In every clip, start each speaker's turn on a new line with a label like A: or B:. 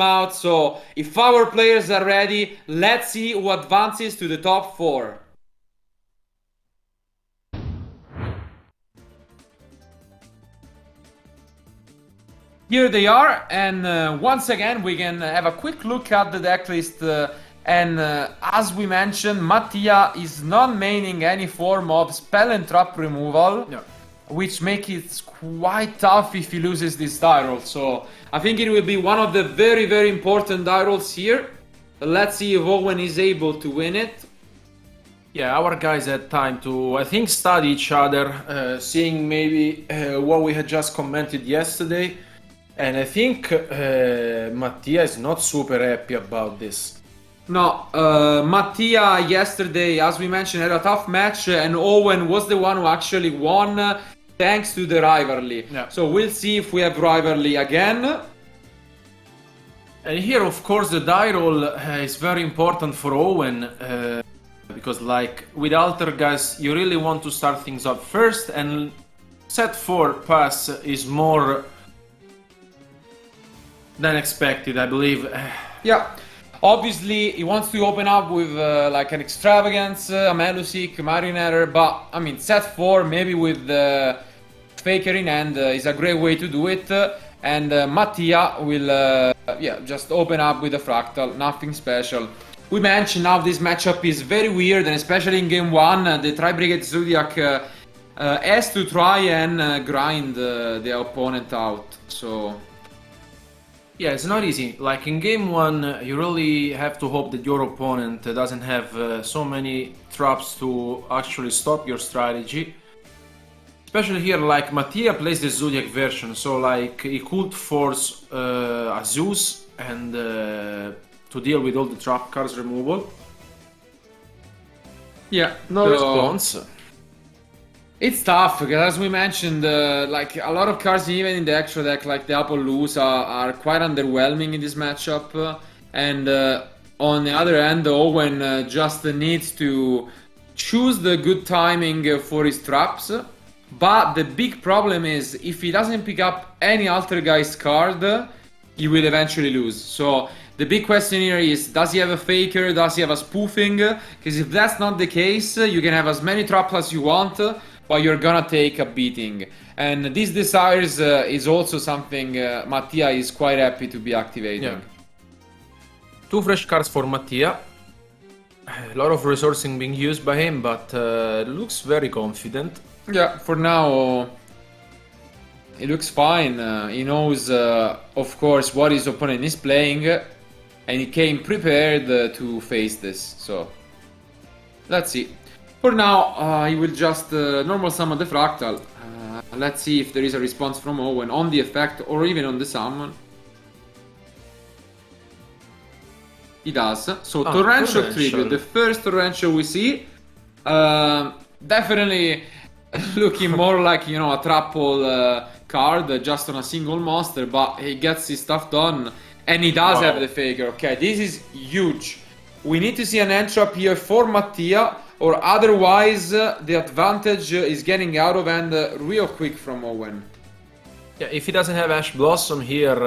A: out. So if our players are ready, let's see who advances to the top 4. Here they are, and once again we can have a quick look at the decklist. As we mentioned, Mattia is not maining any form of spell and trap removal.
B: Yeah.
A: Which makes it quite tough if he loses this die roll. So I think it will be one of the very, very important die rolls here. Let's see if Owen is able to win it.
B: Yeah, our guys had time to, I think, study each other, seeing maybe what we had just commented yesterday. And I think Mattia is not super happy about this.
A: No, Mattia yesterday, as we mentioned, had a tough match, and Owen was the one who actually won thanks to the rivalry.
B: Yeah.
A: So we'll see if we have rivalry again.
B: And here, of course, the die roll is very important for Owen, because like with Alter guys, you really want to start things up first, and set 4 pass is more than expected, I believe.
A: Yeah. Obviously, he wants to open up with like an Extravagance, a Melusik, Mariner, but I mean, set 4 maybe with the Faker in hand is a great way to do it. And Mattia will just open up with a Fractal, nothing special. We mentioned now this matchup is very weird, and especially in game 1, the Tri-Brigade Zodiac has to try and grind the opponent out, so...
B: Yeah, it's not easy. Like in game 1, you really have to hope that your opponent doesn't have so many traps to actually stop your strategy. Especially here, like Mattia plays the Zodiac version, so like he could force a Zeus and to deal with all the trap cards removal.
A: Yeah,
B: no response.
A: It's tough because, as we mentioned, like a lot of cards, even in the extra deck, like the Appaloosa, are quite underwhelming in this matchup. And on the other hand, Owen just needs to choose the good timing for his traps. But the big problem is, if he doesn't pick up any Alter Guy's card, he will eventually lose. So the big question here is, does he have a Faker? Does he have a Spoofing? Because if that's not the case, you can have as many traps as you want, but you're gonna take a beating. And this Desires is also something Mattia is quite happy to be activating.
B: Yeah. 2 fresh cards for Mattia. A lot of resourcing being used by him, but looks very confident.
A: Yeah, for now it looks fine. He knows, of course, what his opponent is playing, and he came prepared to face this. So let's see. For now, he will just normal summon the Fractal. Let's see if there is a response from Owen on the effect or even on the summon. He does. So Torrential Tribute, the first Torrential we see. Definitely looking more like, you know, a Trapple card just on a single monster, but he gets his stuff done. And he does have the Faker. Okay, this is huge. We need to see an Entrap here for Mattia, or otherwise the advantage is getting out of hand real quick from Owen.
B: Yeah, if he doesn't have Ash Blossom here,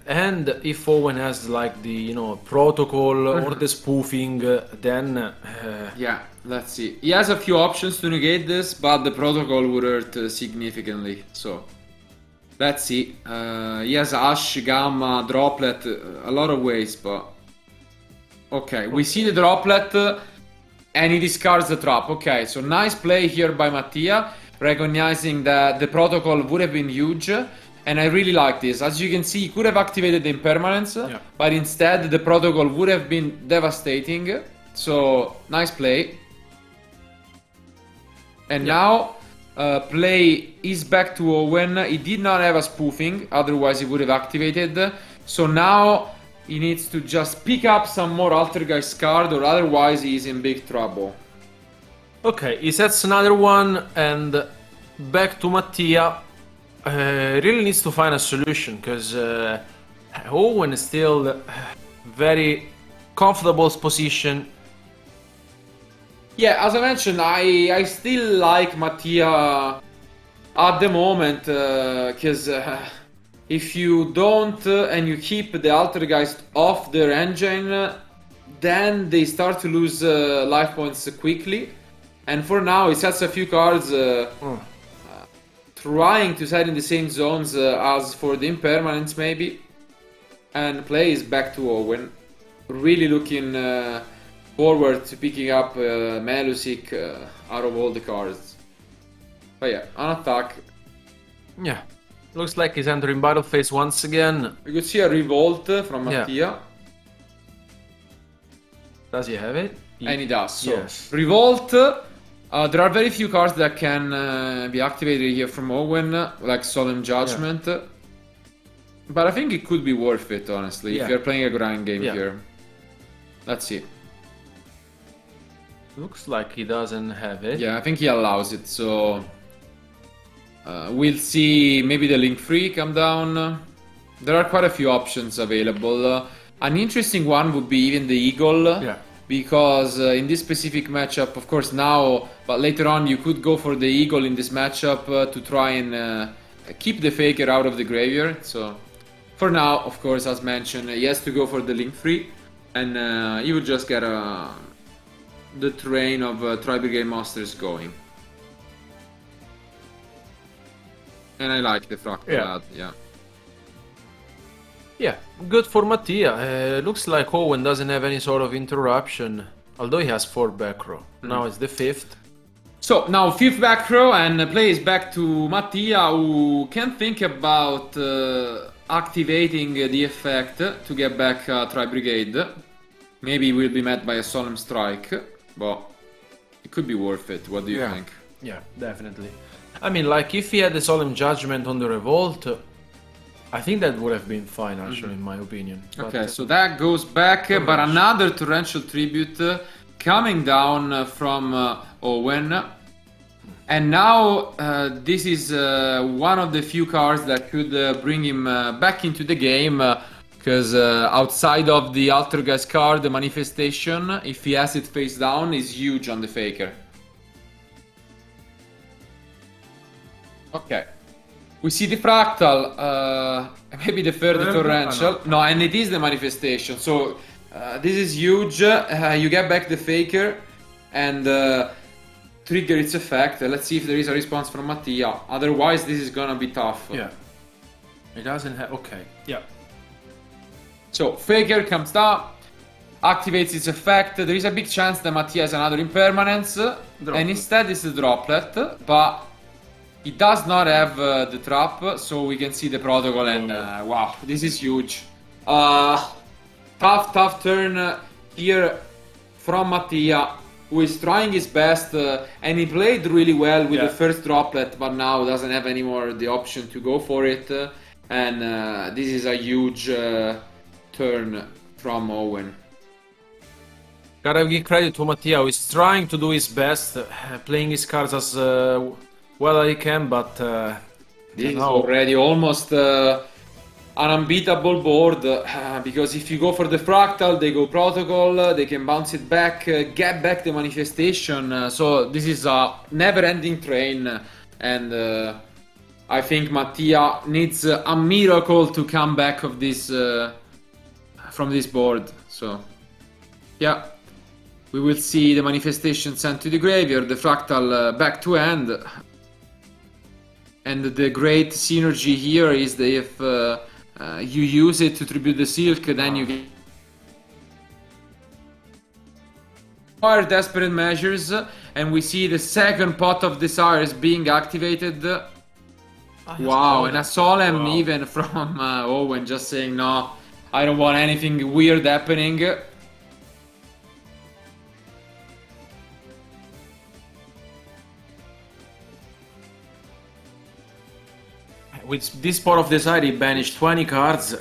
B: and if Owen has like the, you know, protocol or the spoofing, then...
A: Yeah, let's see. He has a few options to negate this, but the protocol would hurt significantly, so... Let's see. He has Ash, Gamma, Droplet, a lot of ways, but... Okay, we see the Droplet, and he discards the trap. Okay, so nice play here by Mattia, recognizing that the protocol would have been huge, and I really like this. As you can see, he could have activated the Impermanence, but instead the protocol would have been devastating. So, nice play. And now, play is back to Owen. He did not have a spoofing, otherwise he would have activated. So now he needs to just pick up some more Altergeist card, or otherwise he is in big trouble.
B: Okay, he sets another one, and back to Mattia. Really needs to find a solution, because Owen is still very comfortable position.
A: Yeah, as I mentioned, I still like Mattia at the moment, because if you don't and you keep the Altergeist off their engine, then they start to lose life points quickly. And for now, he sets a few cards trying to set in the same zones as for the impermanence maybe, and plays back to Owen. Really looking forward to picking up Melusik out of all the cards. But yeah, on attack.
B: Yeah, looks like he's entering battle phase once again.
A: We could see a revolt from Mattia.
B: Yeah. Does he have it?
A: And he does. So,
B: yes.
A: Revolt. There are very few cards that can be activated here from Owen, like Solemn Judgment. Yeah. But I think it could be worth it, honestly, if you're playing a grind game here. Let's see.
B: Looks like he doesn't have it.
A: Yeah, I think he allows it, so... we'll see maybe the Link Free come down. There are quite a few options available. An interesting one would be even the Eagle.
B: Yeah.
A: Because in this specific matchup, of course now, but later on you could go for the Eagle in this matchup to try and keep the Faker out of the graveyard. So for now, of course, as mentioned, he has to go for the Link Free, and he would just get the train of Tri-Brigade Monsters going. And I like the Fractal, yeah.
B: Yeah, good for Mattia. Looks like Owen doesn't have any sort of interruption, although he has 4 back row. Now it's the 5th.
A: So now 5th back row, and plays back to Mattia, who can think about activating the effect to get back Tri-Brigade. Maybe we'll be met by a Solemn Strike, but it could be worth it. What do you think?
B: Yeah, definitely. I mean, like, if he had the Solemn Judgment on the Revolt, I think that would have been fine, actually, in my opinion.
A: Okay, so that goes back, but another Torrential Tribute coming down from Owen. And now this is one of the few cards that could bring him back into the game, because outside of the Altergeist card, the Manifestation, if he has it face down, is huge on the Faker. Okay. We see the Fractal, maybe the third Torrential. No, and it is the Manifestation. So this is huge. You get back the Faker and trigger its effect. Let's see if there is a response from Mattia. Otherwise, this is gonna be tough.
B: Yeah. It doesn't have... Okay. Yeah.
A: So Faker comes down, activates its effect. There is a big chance that Mattia has another Impermanence. And instead it's the Droplet. But... he does not have the trap, so we can see the protocol, and wow, this is huge. Tough turn here from Mattia, who is trying his best, and he played really well with the first droplet, but now doesn't have anymore the option to go for it, and this is a huge turn from Owen.
B: Gotta give credit to Mattia, who is trying to do his best, playing his cards as well as he can, but
A: this is already almost an unbeatable board, because if you go for the Fractal, they go Protocol, they can bounce it back, get back the Manifestation, so this is a never-ending train, and I think Mattia needs a miracle to come back of this from this board. So yeah, we will see the Manifestation sent to the graveyard, the Fractal back to end. And the great synergy here is that if you use it to tribute the Silk, then you can acquire Desperate Measures, and we see the second Pot of Desires being activated. Wow, and a Solemn even from Owen, just saying no, I don't want anything weird happening.
B: With this Pot of Desire, he banished 20 cards.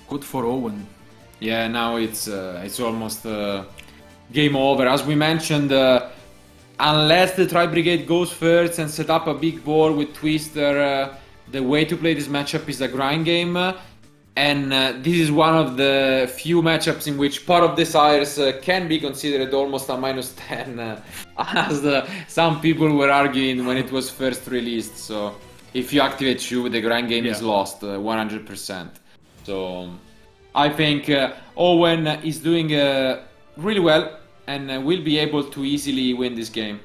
B: Good for Owen.
A: Yeah, now it's almost game over. As we mentioned, unless the Tri-Brigade goes first and set up a big board with Twister, the way to play this matchup is a grind game. And this is one of the few matchups in which Pot of Desires can be considered almost a -10, as some people were arguing when it was first released. So if you activate Shu, the grand game is lost 100%. So I think Owen is doing really well and will be able to easily win this game.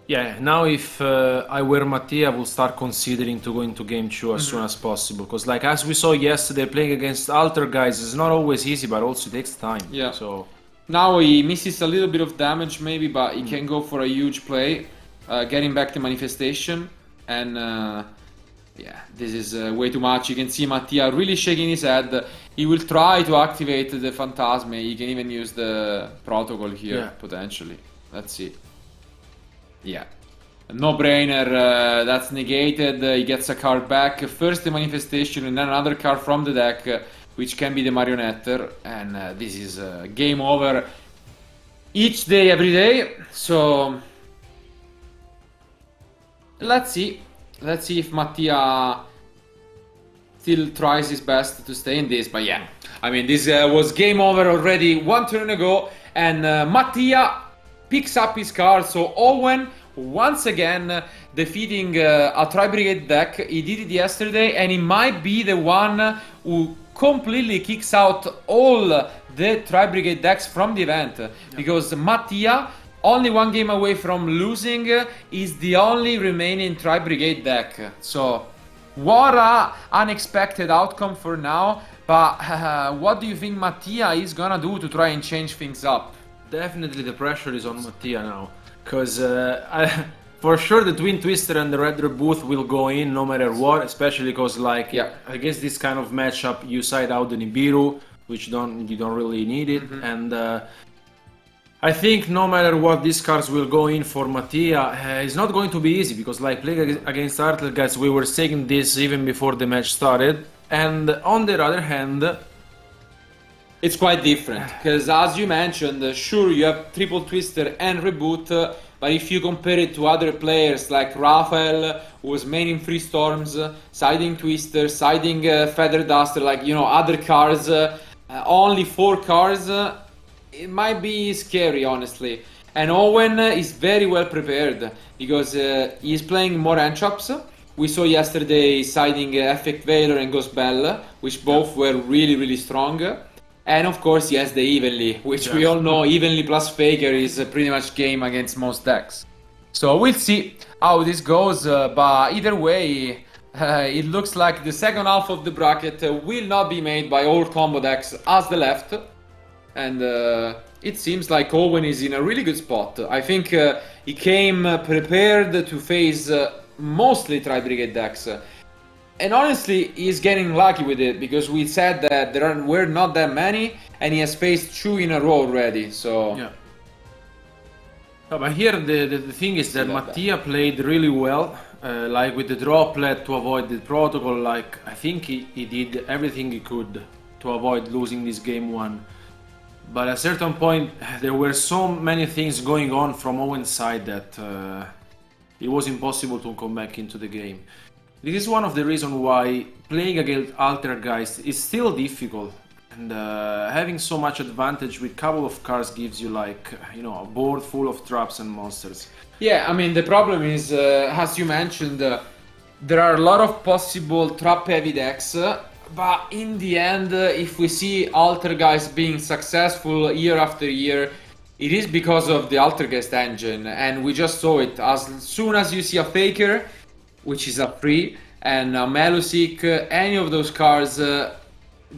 B: Yeah, now if I were Mattia, I will start considering to go into game 2 as soon as possible. Because like as we saw yesterday, playing against Alter guys is not always easy, but also takes time.
A: Yeah.
B: So
A: now he misses a little bit of damage maybe, but he can go for a huge play, getting back the manifestation. And yeah, this is way too much. You can see Mattia really shaking his head. He will try to activate the Phantasme. He can even use the protocol here, potentially. Let's see. Yeah, no-brainer, that's negated. He gets a card back. First the manifestation and then another card from the deck, which can be the Marionetter. And this is game over each day, every day. So let's see. Let's see if Mattia still tries his best to stay in this. But yeah, I mean, this was game over already one turn ago. And Mattia picks up his card. So Owen once again defeating a Tri-Brigade deck. He did it yesterday, and he might be the one who completely kicks out all the Tri-Brigade decks from the event. Because Mattia, only one game away from losing, is the only remaining Tri-Brigade deck. So what a unexpected outcome for now. But what do you think Mattia is gonna do to try and change things up?
B: Definitely the pressure is on Mattia now. Because for sure the Twin Twister and the Red Rebooth will go in no matter what, especially because like against this kind of matchup you side out the Nibiru, which you don't really need it. And I think no matter what, these cards will go in for Mattia. It's not going to be easy because like playing against Artel guys, we were saying this even before the match started. And on the other hand,
A: it's quite different, because as you mentioned, sure, you have Triple Twister and Reboot, but if you compare it to other players like Raphael, who was maining Free Storms, siding Twister, siding Feather Duster, like, you know, other cards, only 4 cards, it might be scary, honestly. And Owen is very well prepared, because he's playing more Enchops. We saw yesterday siding Effect Veiler and Ghost Bell, which both were really, really strong. And of course he has the Evenly, which we all know Evenly plus Faker is pretty much game against most decks. So we'll see how this goes, but either way, it looks like the second half of the bracket will not be made by all combo decks as the left. And it seems like Owen is in a really good spot. I think he came prepared to face mostly Tri-Brigade decks. And honestly, he's getting lucky with it, because we said that were not that many, and he has faced 2 in a row already, so...
B: Yeah. No, but here the thing is that Mattia played really well, like with the droplet to avoid the protocol. Like I think he did everything he could to avoid losing this game 1. But at a certain point, there were so many things going on from Owen's side that it was impossible to come back into the game. This is one of the reasons why playing against Alter guys is still difficult, and having so much advantage with couple of cards gives you like, you know, a board full of traps and monsters.
A: Yeah, I mean the problem is, as you mentioned, there are a lot of possible trap heavy decks, but in the end, if we see Alter guys being successful year after year, it is because of the Altergeist engine, and we just saw it. As soon as you see a Faker, which is a free, and a Melusik, any of those cards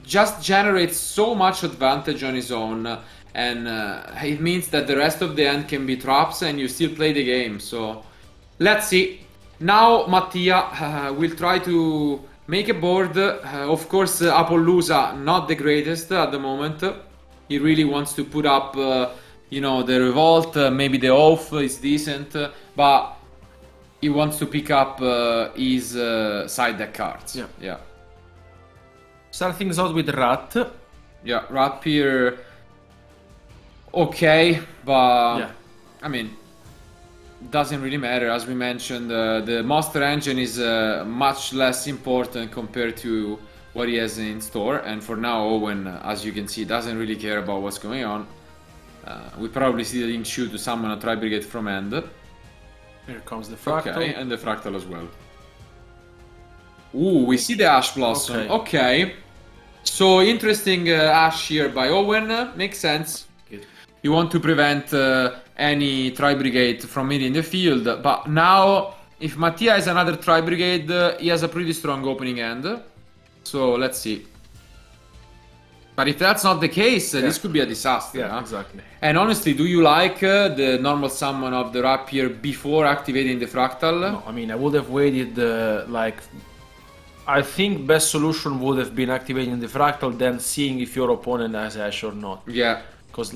A: just generates so much advantage on his own, and it means that the rest of the end can be traps and you still play the game. So let's see. Now Mattia will try to make a board. Of course, Appaloosa not the greatest at the moment. He really wants to put up you know, the Revolt, maybe the Oath is decent, but he wants to pick up his side deck cards. Yeah.
B: Start things out with Rat.
A: Yeah, Rat Peer. Okay, but I mean, doesn't really matter. As we mentioned, the Monster Engine is much less important compared to what he has in store. And for now, Owen, as you can see, doesn't really care about what's going on. We probably see the Link Shoot to summon a Tri-Brigade from end.
B: Here comes the fractal.
A: Okay, and the fractal as well. Ooh, we see the Ash Blossom. Okay. So, interesting Ash here by Owen. Makes sense.
B: Good.
A: You want to prevent any Tri-Brigade from hitting the field. But now, if Mattia has another Tri-Brigade, he has a pretty strong opening end. So, let's see. But if that's not the case, this could be a disaster.
B: Yeah, exactly.
A: And honestly, do you like the normal summon of the Rapier before activating the Fractal?
B: No, I mean, I would have waited, like... I think best solution would have been activating the Fractal, then seeing if your opponent has Ash or not.
A: Yeah.
B: Because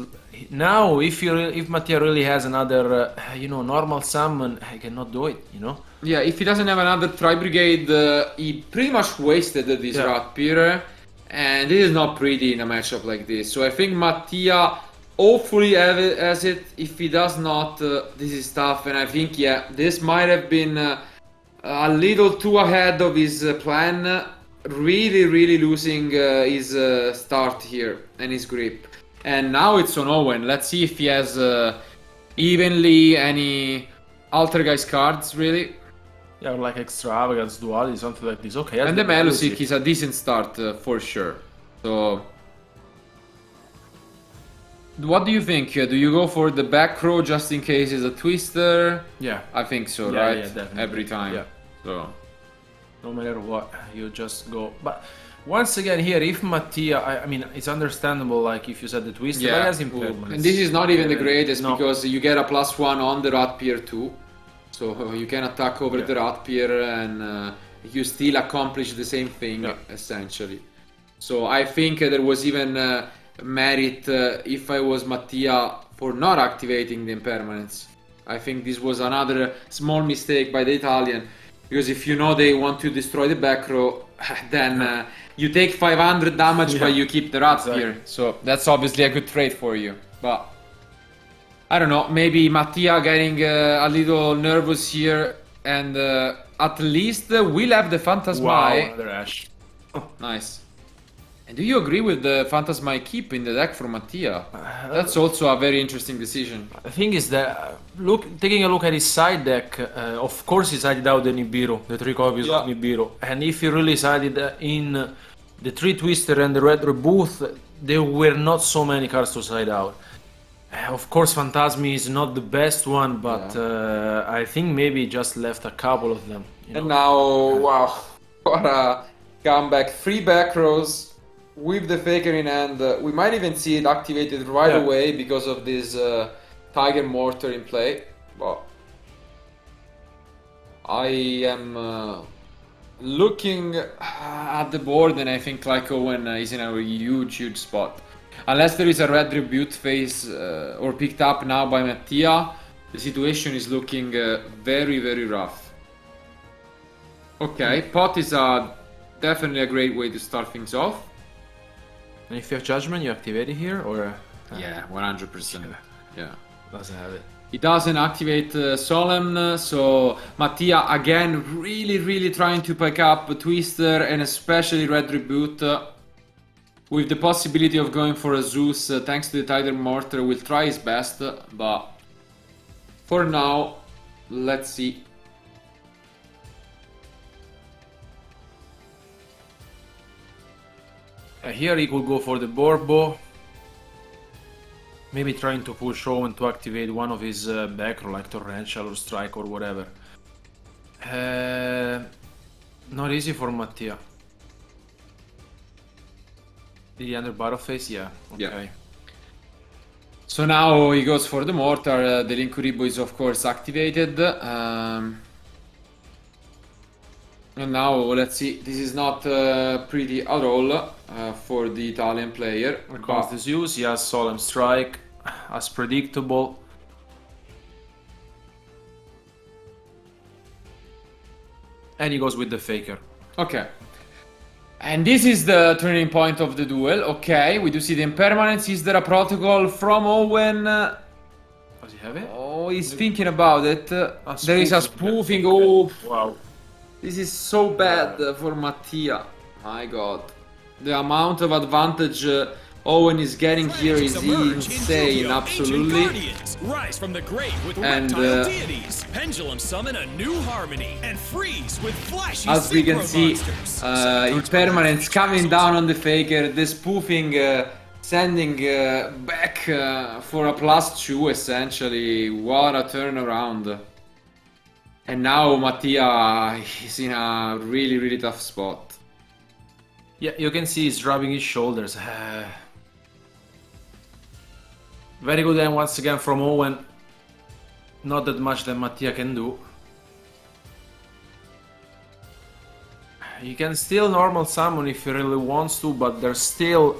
B: now, if Mattia really has another, normal summon, he cannot do it,
A: Yeah, if he doesn't have another Tri-Brigade, he pretty much wasted this Rapier. And this is not pretty in a matchup like this. So I think Mattia hopefully has it. If he does not, this is tough. And I think, this might have been a little too ahead of his plan. Really, really losing his start here and his grip. And now it's on Owen. Let's see if he has evenly any Altergeist cards, really.
B: Yeah, like Extravagance, Duality, something like this. Okay.
A: And the Melusic is a decent start for sure. So, what do you think? Do you go for the back row just in case it's a twister?
B: Yeah.
A: I think so, right?
B: Yeah, definitely.
A: Every time.
B: Yeah.
A: So,
B: no matter what, you just go. But once again, here, if Mattia, I mean, it's understandable, like if you said the twister, but has improvements.
A: And this is not even the greatest because you get a +1 on the Rapier too. So you can attack over the Rapier and you still accomplish the same thing, essentially. So I think there was even merit if I was Mattia for not activating the impermanence. I think this was another small mistake by the Italian. Because if you know they want to destroy the back row, then you take 500 damage but you keep the Rapier. So that's obviously a good trade for you. But I don't know, maybe Mattia getting a little nervous here, and at least we'll have the Phantasmai.
B: Wow, another Ash.
A: Oh, nice. And do you agree with the Phantasmai keep in the deck for Mattia? That's also a very interesting decision.
B: The thing is that, taking a look at his side deck, of course he sided out the Nibiru, the 3 copies of Nibiru. And if he really sided in the 3 Twister and the Red Rebooth, there were not so many cards to side out. Of course, Phantasmi is not the best one, but I think maybe just left a couple of them.
A: And now, wow, what a comeback. 3 back rows with the Faker in hand. We might even see it activated right away because of this Tiger Mortar in play. But I am looking at the board and I think like Owen is in a huge spot. Unless there is a red Rebuke phase or picked up now by Mattia, the situation is looking very rough. Okay, pot is definitely a great way to start things off.
B: And if you have Judgment, you activate it here, or?
A: Yeah, 100%. Yeah.
B: Doesn't have it.
A: It doesn't activate Solemn, so Mattia again really trying to pick up Twister and especially Red Reboot. With the possibility of going for a Zeus, thanks to the Tiger Mortar, will try his best, but for now, let's see.
B: Here he could go for the Borbo. Maybe trying to push Owen to activate one of his back row, like Torrential or Strike or whatever. Not easy for Mattia. Did he under battle phase? Yeah. Okay.
A: Yeah. So now he goes for the Mortar. The Linkuribo is of course activated. And now let's see. This is not pretty at all for the Italian player.
B: Here comes the Zeus. He has Solemn Strike, as predictable. And he goes with the Faker.
A: Okay. And this is the turning point of the duel. Okay, we do see the impermanence. Is there a protocol from Owen?
B: Does he have it?
A: Oh, he's thinking about it. There is a spoofing. Oh,
B: wow.
A: This is so bad for Mattia. My god. The amount of advantage Owen is getting here is insane, absolutely.
C: Rise from the grave with
A: And
C: deities. Pendulum summon a new harmony and freeze with flashy
A: as we can see,
C: monsters.
A: Impermanence coming down on the Faker, the spoofing sending back for a +2 essentially. What a turnaround. And now Mattia is in a really tough spot.
B: Yeah, you can see he's rubbing his shoulders. Very good end once again from Owen. Not that much that Mattia can do. He can still normal summon if he really wants to, but there's still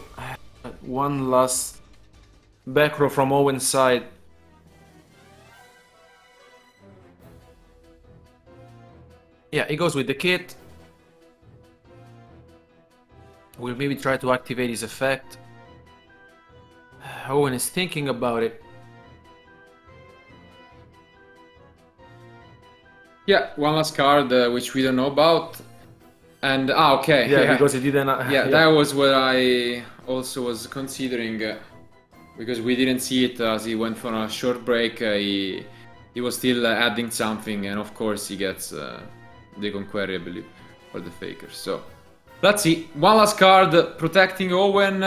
B: one last back row from Owen's side. Yeah, he goes with the kit. We'll maybe try to activate his effect. Owen is thinking about it.
A: Yeah, one last card which we don't know about. And okay,
B: Yeah, because he didn't.
A: yeah, that was what I also was considering, because we didn't see it as he went for a short break. He was still adding something, and of course he gets the Conqueror, I believe, for the Faker. So let's see. One last card protecting Owen.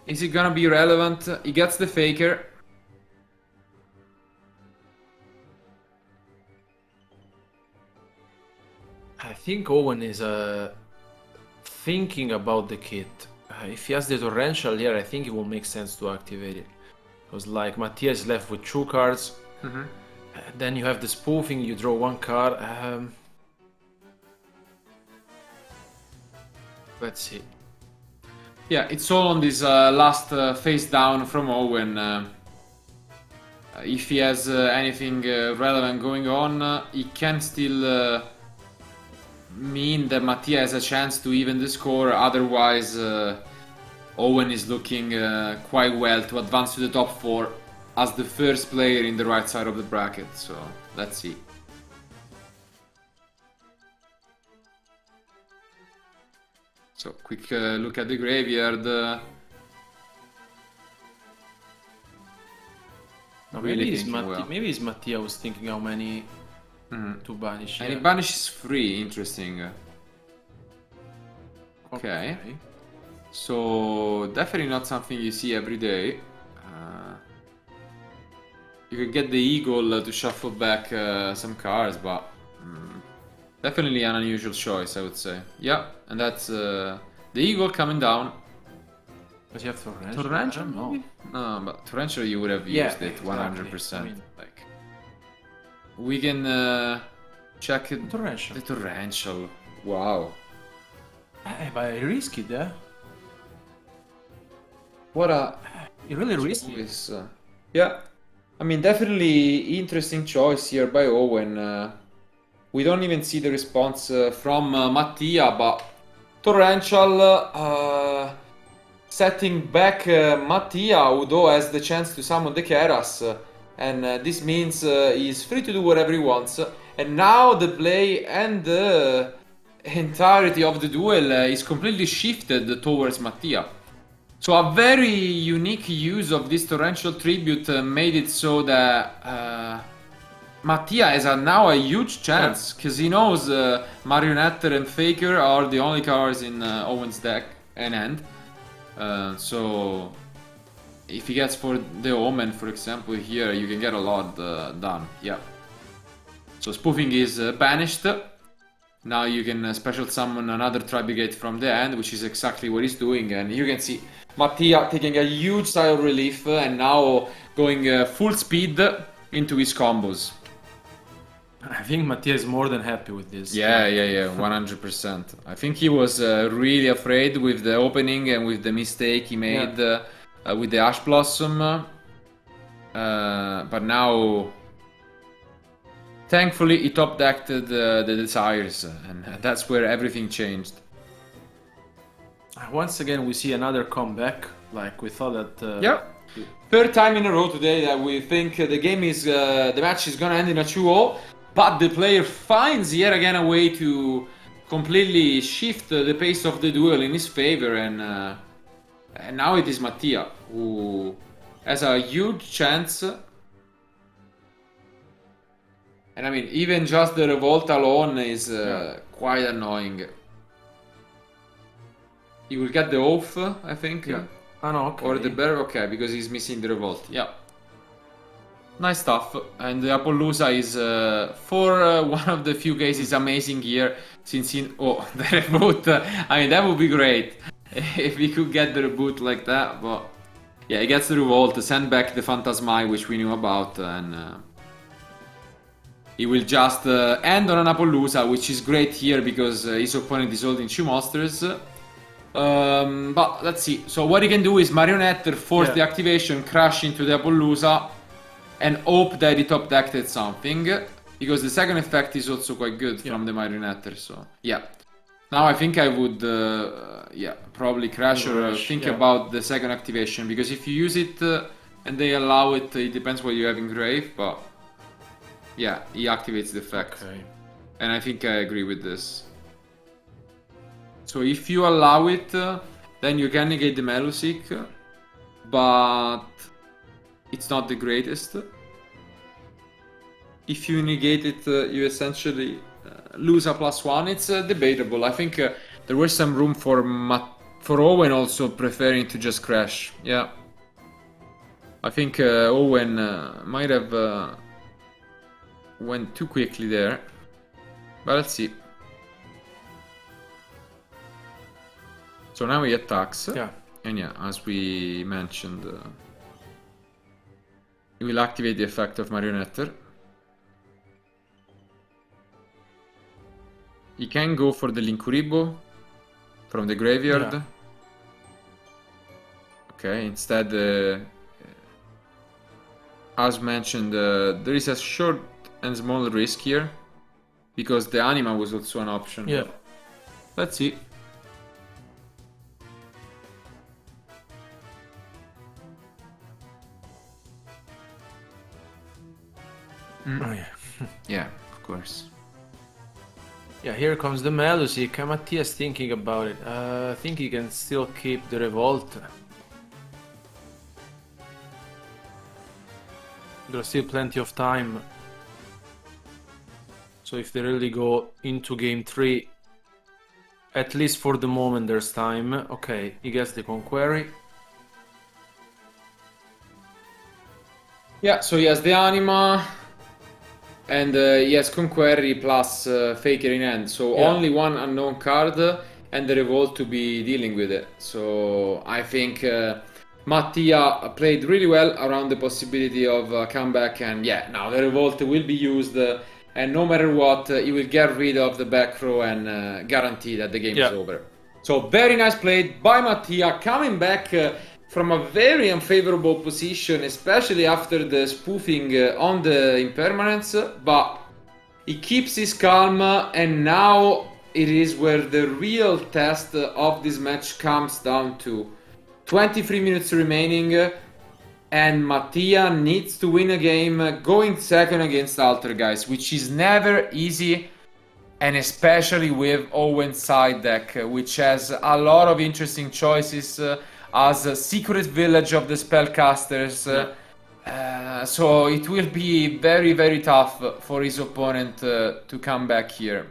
A: Is it gonna be relevant? He gets the Faker.
B: I think Owen is thinking about the kit. If he has the torrential here, I think it will make sense to activate it. Because like Mattia is left with 2 cards. Then you have the spoofing, you draw 1 card. Let's see.
A: Yeah, it's all on this last face down from Owen. If he has anything relevant going on, he can still mean that Mattia has a chance to even the score. Otherwise, Owen is looking quite well to advance to the top 4 as the first player in the right side of the bracket. So let's see. So quick look at the graveyard.
B: Maybe it's Mattia was thinking how many to banish.
A: And he banishes 3, interesting. Okay. So definitely not something you see every day. You could get the Eagle to shuffle back some cards, but definitely an unusual choice, I would say. Yeah, and that's the Eagle coming down.
B: Does he have Torrential?
A: Torrential?
B: I don't know.
A: No, but Torrential you would have used it 100%.
B: Exactly. I mean,
A: like, we can check
B: Torrential.
A: the Torrential. Wow.
B: But I risk it, eh?
A: What a...
B: You really risk it.
A: choice. Yeah. I mean, definitely interesting choice here by Owen. We don't even see the response from Mattia, but Torrential setting back Mattia, who has the chance to summon the Keras, and this means he's free to do whatever he wants. And now the play and the entirety of the duel is completely shifted towards Mattia. So a very unique use of this Torrential Tribute made it so that Mattia has now a huge chance, because he knows Marionette and Faker are the only cards in Owen's deck and hand. So if he gets for the Omen, for example, here you can get a lot done. Yeah. So spoofing is banished. Now you can special summon another Tribigate from the end, which is exactly what he's doing, and you can see Mattia taking a huge sigh of relief and now going full speed into his combos.
B: I think Mattia is more than happy with this.
A: Yeah, 100%. I think he was really afraid with the opening and with the mistake he made with the Ash Blossom. But now, thankfully, he top-decked the Desires, and that's where everything changed.
B: Once again, we see another comeback. Like we thought that.
A: Yeah. Third time in a row today that we think the match is gonna end in a 2-0, but the player finds yet again a way to completely shift the pace of the duel in his favor, and And now it is Mattia, who has a huge chance. And I mean, even just the revolt alone is quite annoying. He will get the oath, I think.
B: Yeah. Oh, no, okay.
A: Or the bear, okay, because he's missing the revolt. Yeah. Nice stuff. And the Appaloosa is, for one of the few cases, amazing here. Since the reboot, I mean, that would be great if we could get the reboot like that. But yeah, he gets the revolt, send back the Phantasmai, which we knew about, and he will just end on an Appaloosa, which is great here because his opponent is holding 2 monsters. But let's see. So what he can do is Marionette, force the activation, crash into the Appaloosa, and hope that he top decked something. Because the second effect is also quite good from the Marionette. So yeah. Now I think I would probably crash or think about the second activation. Because if you use it and they allow it, it depends what you have in grave. But yeah, he activates the effect.
B: Okay.
A: And I think I agree with this. So if you allow it, then you can negate the Melusic, but it's not the greatest. If you negate it, you essentially lose a +1. It's debatable. I think there was some room for Owen also preferring to just crash. Yeah. I think Owen might have went too quickly there. But let's see. So now he attacks.
B: Yeah.
A: And yeah, as we mentioned, he will activate the effect of Marionette. He can go for the Linkuribo from the graveyard.
B: Yeah.
A: Okay, instead, as mentioned, there is a short and small risk here. Because the Anima was also an option.
B: Yeah.
A: Let's see.
B: Oh, yeah.
A: Yeah, of course.
B: Yeah, here comes the Melusic. Mattia's thinking about it. I think he can still keep the revolt. There's still plenty of time. So if they really go into game 3, at least for the moment there's time. Okay, he gets the Conquerry.
A: Yeah, so he has the Anima. And he has Conquerry plus Faker in hand. So only one unknown card and the Revolt to be dealing with it. So I think Mattia played really well around the possibility of a comeback. And yeah, now the Revolt will be used. And no matter what, he will get rid of the back row and guarantee that the game is over. So very nice play by Mattia, coming back from a very unfavorable position, especially after the spoofing on the impermanence, but he keeps his calm, and now it is where the real test of this match comes down to. 23 minutes remaining, and Mattia needs to win a game going second against Altergeist, which is never easy, and especially with Owen's side deck, which has a lot of interesting choices, as a secret village of the spellcasters, so it will be very, very tough for his opponent to come back here.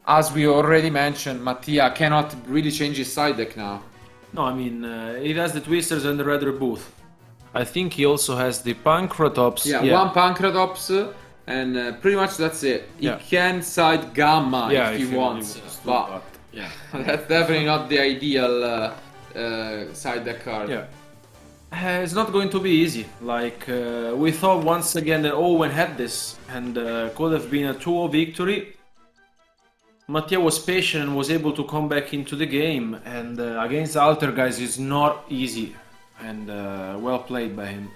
A: As we already mentioned, Mattia cannot really change his side deck now.
B: No, I mean, he has the Twisters and the Red Booth. I think he also has the Pancratops.
A: Yeah, one Pancratops, and pretty much that's it. He can side Gamma if he wants, but yeah, that's definitely not the ideal side deck card.
B: Yeah, it's not going to be easy. Like we thought once again that Owen had this and could have been a 2-0 victory. Mattia was patient and was able to come back into the game, and against Altergeist is not easy, and well played by him.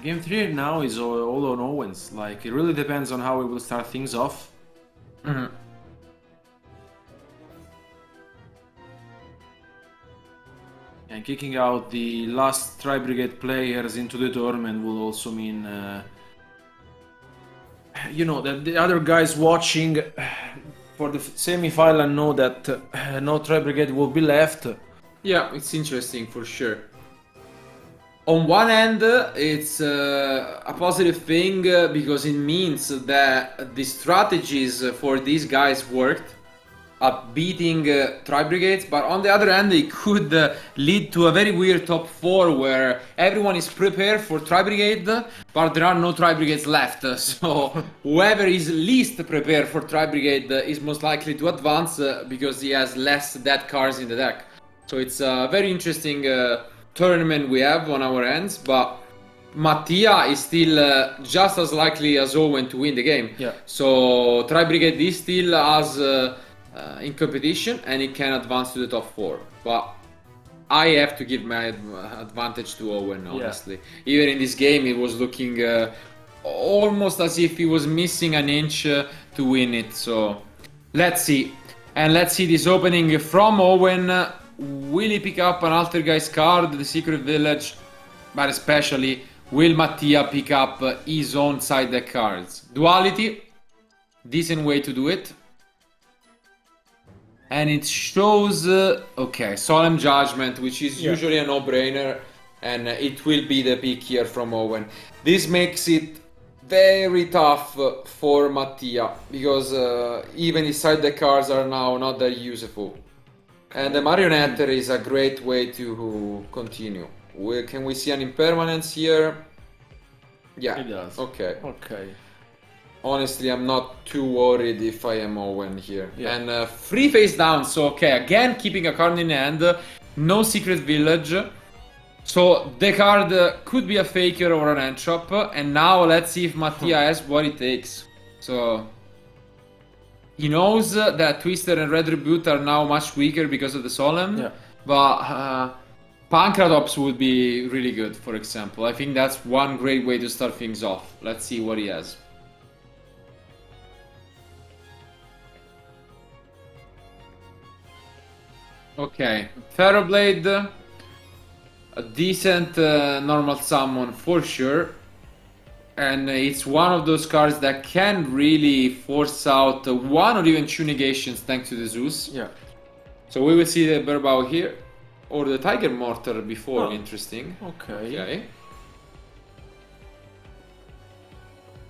B: Game 3 now is all on Owens. Like, it really depends on how he will start things off.
A: Mm-hmm.
B: And kicking out the last Tri-Brigade players into the tournament will also mean, you know, that the other guys watching for the semi-final, I know that no Tri Brigade will be left.
A: Yeah, it's interesting for sure. On one hand, it's a positive thing because it means that the strategies for these guys worked at beating Tri-Brigades, but on the other hand, it could lead to a very weird top 4 where everyone is prepared for Tri-Brigade, but there are no Tri-Brigades left. So whoever is least prepared for Tri-Brigade is most likely to advance because he has less dead cards in the deck. So it's a very interesting tournament we have on our hands, but Mattia is still just as likely as Owen to win the game.
B: Yeah.
A: So Tri-Brigade is still as in competition and it can advance to the top 4. But I have to give my advantage to Owen, honestly. Yeah. Even in this game, it was looking almost as if he was missing an inch to win it. So let's see. And let's see this opening from Owen. Will he pick up an Altergeist card, the Secret Village? But especially, will Mattia pick up his own side deck cards? Duality, decent way to do it. And it shows, okay, Solemn Judgment, which is usually a no-brainer. And it will be the pick here from Owen. This makes it very tough for Mattia, because even his side deck cards are now not that useful. And the Marionette is a great way to continue. Can we see an impermanence here? Yeah,
B: it does.
A: Okay.
B: Okay.
A: Honestly, I'm not too worried if I am Owen here.
B: Yeah.
A: And free face down, so okay, again keeping a card in hand, no Secret Village. So the card could be a Faker or an Entrop, and now let's see if Mattia has what it takes. So he knows that Twister and Retribute are now much weaker because of the Solemn, but Pancratops would be really good, for example. I think that's one great way to start things off. Let's see what he has. Okay, Ferroblade, a decent normal summon for sure, and it's one of those cards that can really force out one or even two negations thanks to the Zeus.
B: Yeah.
A: So we will see the Burbow here, or the Tiger Mortar before, interesting.
B: Okay.
A: Okay.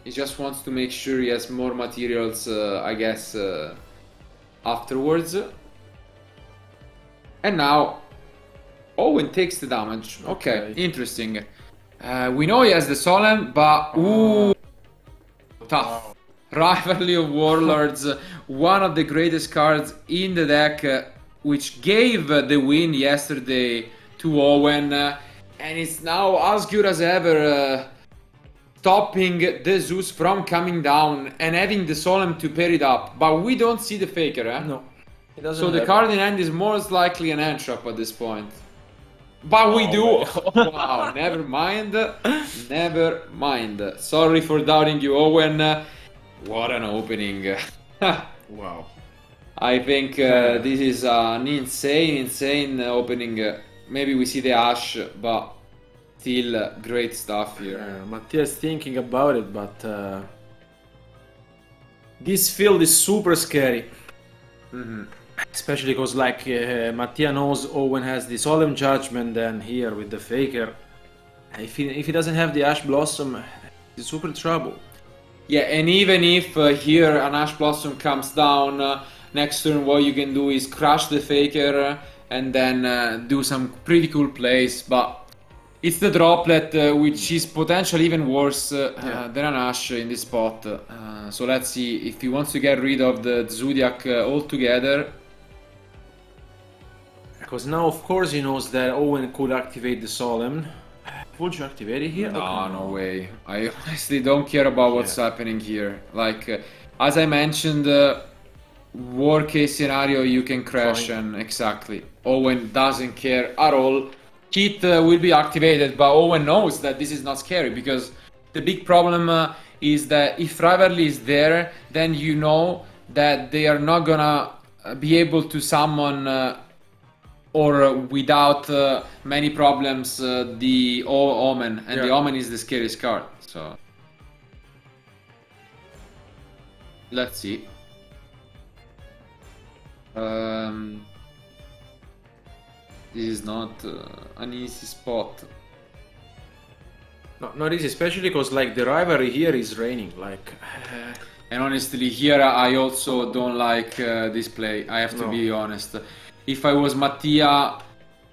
A: He just wants to make sure he has more materials, I guess, afterwards. And now, Owen takes the damage. Okay, interesting. We know he has the Solemn, but ooh, tough. Rivalry of Warlords, one of the greatest cards in the deck, which gave the win yesterday to Owen, and it's now as good as ever, stopping the Zeus from coming down and having the Solemn to pair it up. But we don't see the Faker, eh?
B: No.
A: So the card in hand is most likely an Entrap at this point. But we do! Wow, never mind. Never mind. Sorry for doubting you, Owen. What an opening.
B: Wow.
A: I think this is an insane opening. Maybe we see the Ash, but still great stuff here.
B: Mattia's thinking about it, but this field is super scary. Especially because, like, Mattia knows Owen has the Solemn Judgment, and here with the Faker, if he doesn't have the Ash Blossom, he's super trouble.
A: Yeah, and even if here an Ash Blossom comes down, next turn what you can do is crush the Faker and then do some pretty cool plays, but it's the Droplet which is potentially even worse than an Ash in this spot. So let's see if he wants to get rid of the Zodiac altogether.
B: Because now, of course, he knows that Owen could activate the Solemn. Would you activate it here?
A: No way. I honestly don't care about what's happening here. Like, as I mentioned, worst case scenario, you can crash, and exactly. Owen doesn't care at all. Kit will be activated, but Owen knows that this is not scary, because the big problem is that if Rivalry is there, then you know that they are not gonna be able to summon or without many problems the Omen, and the Omen is the scariest card. So let's see. This is not an easy spot.
B: No, not easy, especially because like the rivalry here is reigning. Like,
A: and honestly, here I also don't like this play. I have to be honest. If I was Mattia,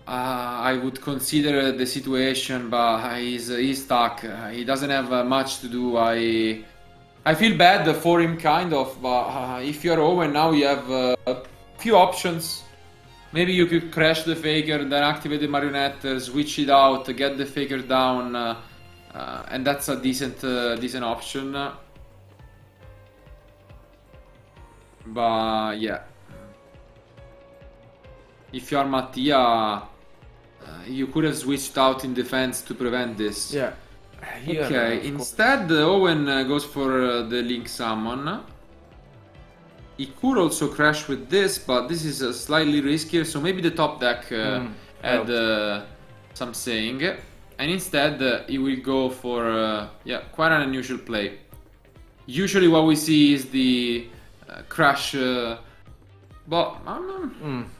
A: I would consider the situation, but he's stuck. He doesn't have much to do. I feel bad for him, kind of. But if you're Owen now, you have a few options. Maybe you could crash the faker, then activate the marionette, switch it out, get the faker down, and that's a decent option. But yeah, if you are Mattia, you could have switched out in defense to prevent this.
B: yeah. Here,
A: Okay, instead Owen goes for the Link Summon. He could also crash with this, but this is slightly riskier, so maybe the top deck had some saying. And instead he will go for, yeah, quite an unusual play. Usually what we see is the crash, but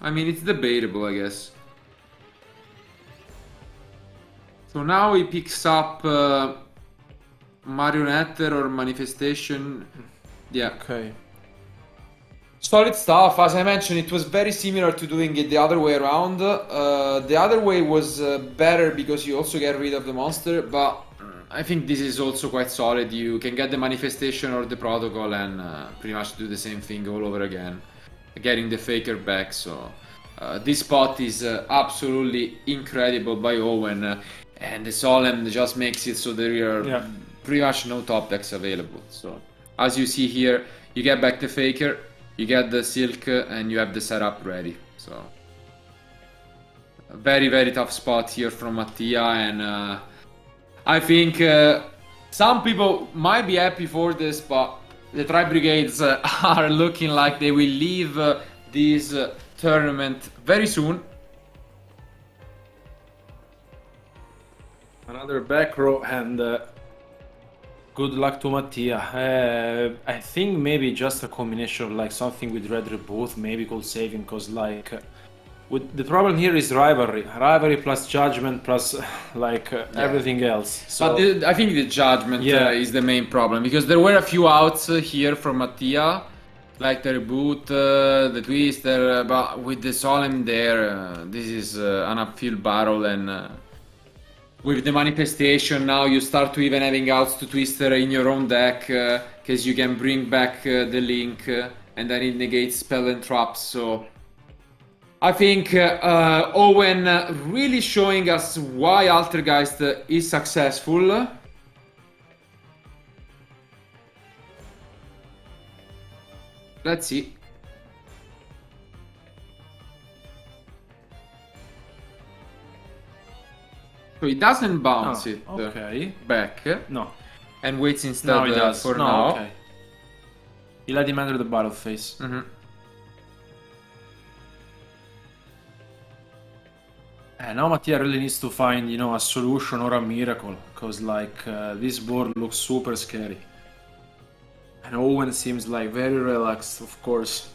A: I mean, it's debatable, I guess. So now he picks up Marionette or Manifestation. Yeah.
B: Okay.
A: Solid stuff. As I mentioned, it was very similar to doing it the other way around. The other way was better because you also get rid of the monster, but I think this is also quite solid. You can get the Manifestation or the Protocol and pretty much do the same thing all over again, getting the Faker back. So this spot is absolutely incredible by Owen. And the Solemn just makes it so there are pretty much no top decks available. So as you see here, you get back the Faker, you get the Silk, and you have the setup ready. So a very, very tough spot here from Mattia, and I think some people might be happy for this, but the Tri Brigades are looking like they will leave this tournament very soon.
B: Another back row, and good luck to Mattia. I think maybe just a combination of like something with Red Reboot, maybe could save him, because like with the problem here is rivalry plus judgment plus like everything else. So
A: but I think the judgment is the main problem, because there were a few outs here from Mattia, like the Reboot, the Twister, but with the Solemn there, this is an upfield battle, and with the Manifestation now you start to even having outs to Twister in your own deck, because you can bring back the Link, and then it negates spell and traps. So I think Owen really showing us why Altergeist is successful. Let's see. So he doesn't bounce it back.
B: No.
A: And waits instead for now.
B: Okay. He let him enter the battle phase. And now Mattia really needs to find, you know, a solution or a miracle, because like this board looks super scary. And Owen seems like very relaxed, of course.